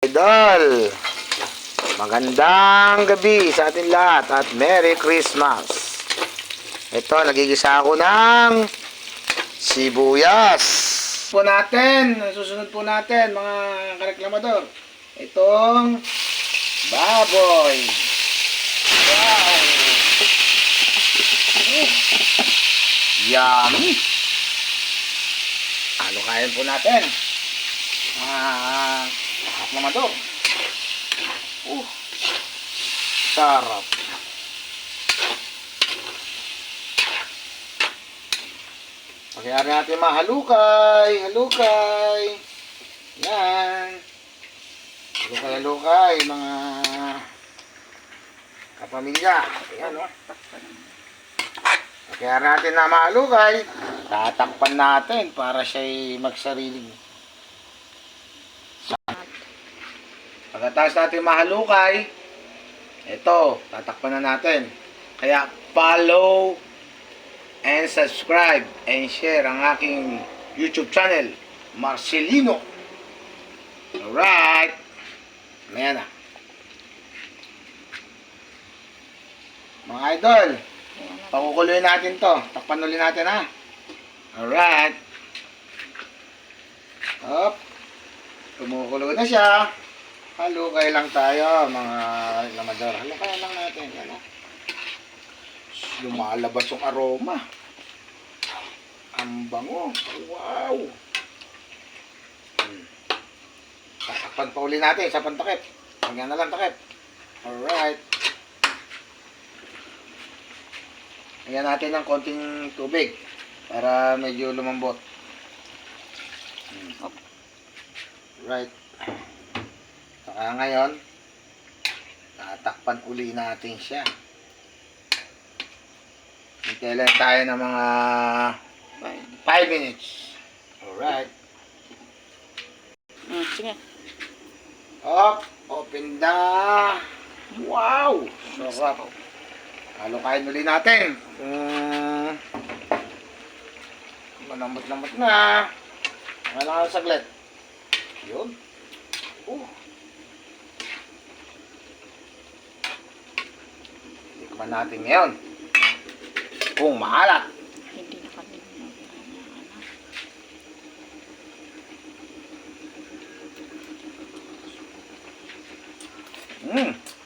idol, magandang gabi sa atin lahat at Merry Christmas. Ito, nagigisa ako ng sibuyas po natin. Susunod po natin mga kareklamador, itong baboy. Wow, yummy. Halukayin po natin kareklamador. Sarap. Pagkayari natin mahalukay. Yan. Halukay, mga kapamilya. Ayan, o. Pagkayari natin na mahalukay, tatakpan natin para siya'y magsariling. Pagkatapos natin mahalukay, ito, tatakpan na natin. Kaya follow and subscribe and share ang aking YouTube channel, Marcelino. Alright. Ayan na. Mga idol, pakukuluin natin to. Takpan ulit natin, ha. Alright. Up. Kumukulo na siya. Halukay lang tayo, mga lamador. Halukay lang natin. Yan, ha. Lumalabas yung aroma. Ang bango. Wow. Takpan pa uli natin sa pantakip. Hanggang na lang takip. Alright. Hanggang natin ng konting tubig para medyo lumambot. Right. Saka ngayon, tatakpan uli natin siya. Hintay lang tayo ng mga 5 minutes. Alright. Sige. Open na. Wow! Sarap. Halukayin uli natin. Malambot-lambot na. Kailangan saglit. Yun. Tikman natin ngayon kung maalat. Hindi na kami.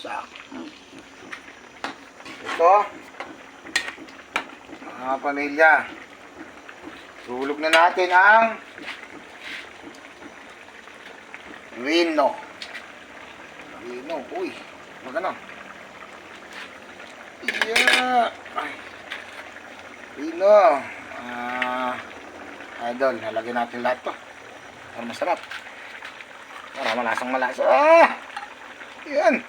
Sak. Ito, mga pamilya, tulog na natin ang Rino. Uy, magano. Yeah. Rino. Idol, nalagyan natin lahat to. Para masarap. Para malasang malasa. Yan.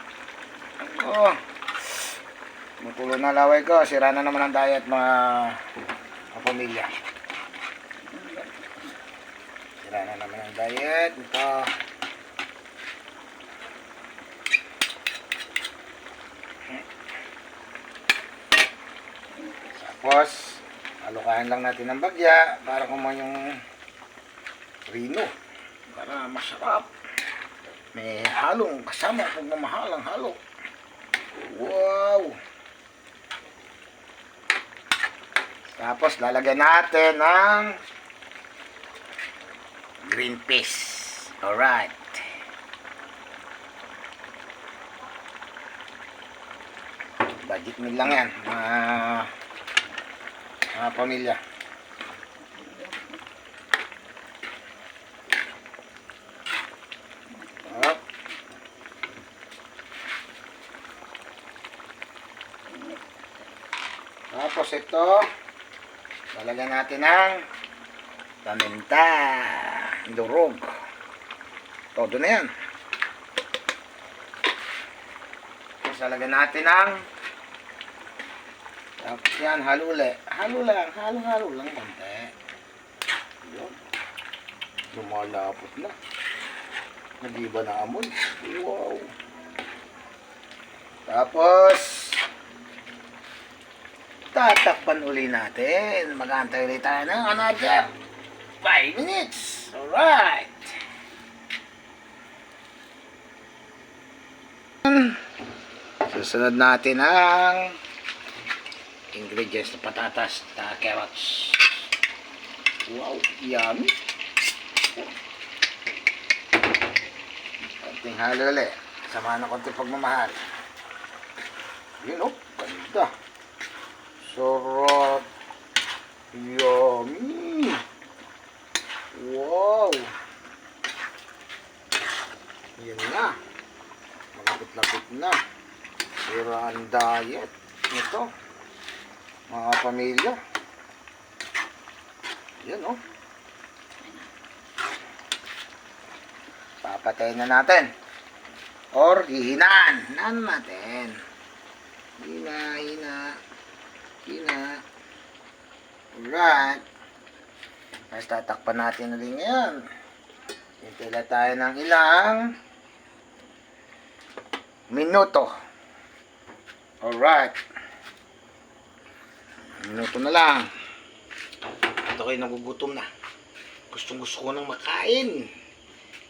Mapulo na laway ko. Sira na naman ang diet, mga pamilya. Sira na naman ang diet. Ito. Tapos, halukayan lang natin ng bagya para kumain yung Rino. Para masarap. May halong kasama pagmamahal ang halo. Wow! Tapos, lalagyan natin ng green peas. Alright. Budget meal lang yan, mga pamilya. Tapos ito, lalagyan natin ng paminta, durog. Todo na yan. Tapos lalagyan natin ng, tapos yan, halo lang konti. Yun. Lumalapot na. Nag-iba na amoy. Wow. Tapos, tatakpan uli natin. Mag-aantay ulit tayo ng another 5 minutes. Alright. Susunod natin ang ingredients na patatas na carrots. Wow, yummy. Konting halo ulit. Samahan ng konting pagmamahal. Yun, oh, ganda. Sarap. Yummy. Wow. Yan na. Malapit-lapit na. Sira ang diet. Ito. Mga pamilya. Yan, oh. Papatayin na natin. Or hihinaan. Hinaan natin. Hina. Alright. Tapos tatakpan natin ulit ngayon. Hintila tayo ng ilang minuto. Alright. Minuto na lang. Ito kayo nagugutom na. Gustong gusto ko nang makain.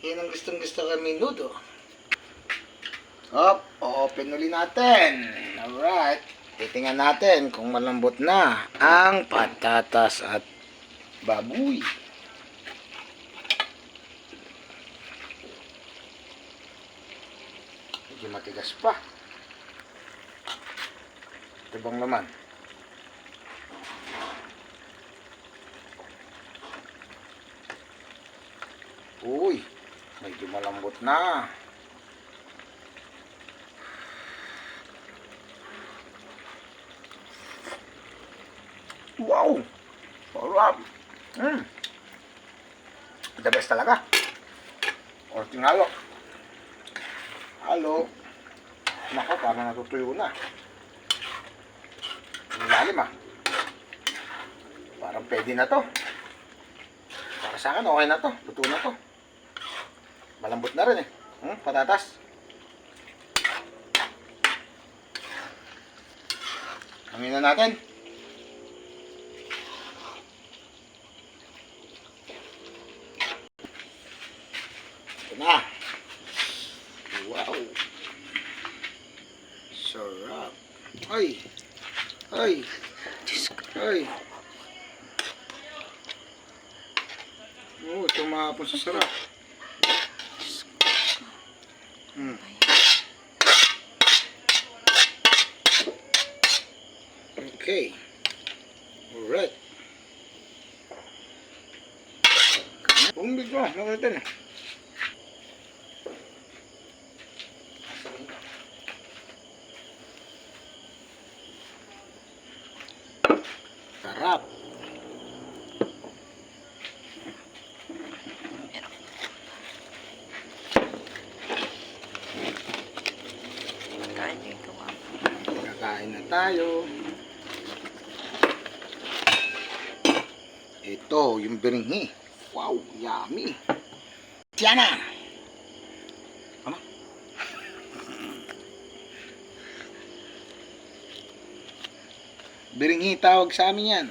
Yan ang gustong gusto ko minuto. Open ulit natin. Alright. Titingnan natin kung malambot na ang patatas at baboy. Medyo matigas pa. Ito bang laman? Uy, medyo malambot na. Wow! Sarap! The best talaga. Orting halo. Halo. Nako, parang natutuyo na. Ang lalim ah. Parang pwede na to. Para sa akin, okay na to. Luto na to. Malambot na rin eh. Patatas. Hangin na natin. Na. Wow. Sarap. Ay. Oh, tumapon sa sarap. Okay. Alright. Umbig ko. Nakita na. Sarap. Kakain na tayo. Ito, yung biringhi. Wow, yummy. Tiana. Ano? Biringhi tawag sa amin yan.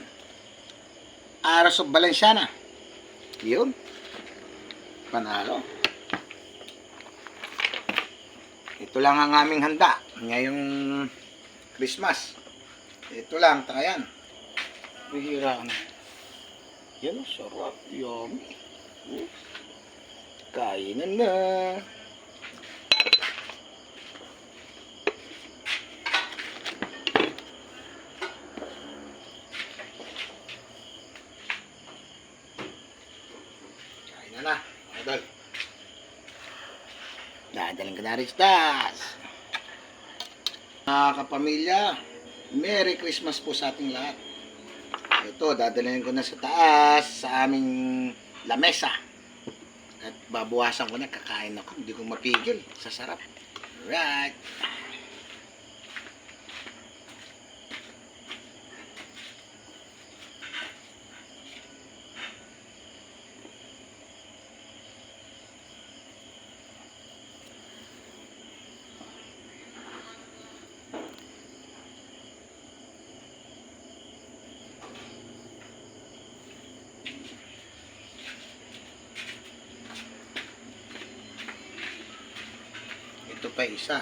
Aros of Valenciana. Yun. Panalo. Ito lang ang aming handa ngayong Christmas. Ito lang, tayan. Bihira na. Yan, sarap. Yummy. Kainan na. Kainan na. Idol. Dadaling ka na rin stas. Mga kapamilya, Merry Christmas po sa ating lahat. Ito, dadalhin ko na sa taas, sa aming lamesa. At babawasan ko na, kakain ako. Hindi ko mapigil. Sa sarap. Alright. Ito pa isa.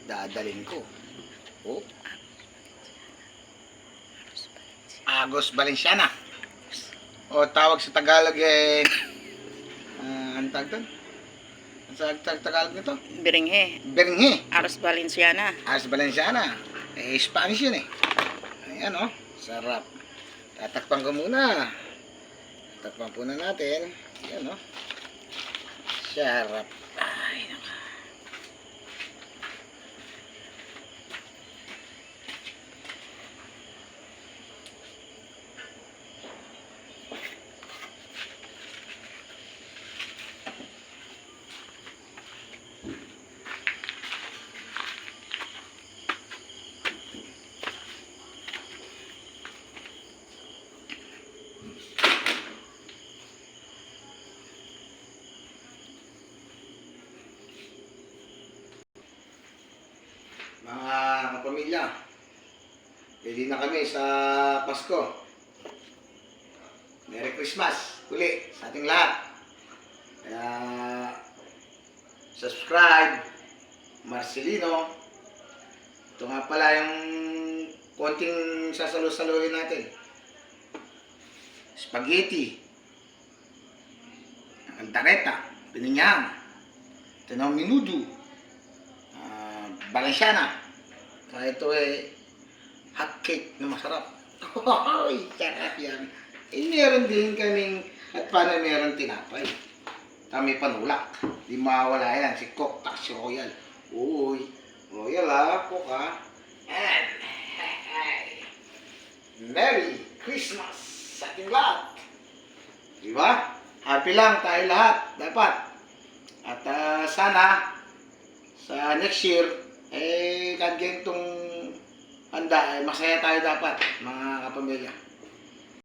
dadalhin ko. Oh. Agos Valenciana. O tawag sa Tagalog ano tawag doon? Sa Tagalog nito? Biringhe. Berenghe. Aros Valenciana. Agos Valenciana. Spanish yun Ayan sarap. Tatakpan ko muna. Tatakpan muna natin. Ayan sarap. Ay, naka. Mga kapamilya, ready na kami sa Pasko. Merry Christmas uli sa ating lahat. Kaya subscribe, Marcelino. Ito nga pala yung konting sasalo-saluhin natin. Spaghetti, altareta, pininyang, tinaw minudo, Valenciana. Kaya ito hot cake na masarap. Ay, sarap yan. Meron din kaming, at paano meron tinapay. Kami panulak. Di mawala yan. Si Coke, si Royal. Uy, Royal Coke And, Merry Christmas sa ating lahat. Diba? Happy lang tayo lahat. Dapat. At sana, sa next year, kahit ganitong handa, masaya tayo dapat, mga kapamilya.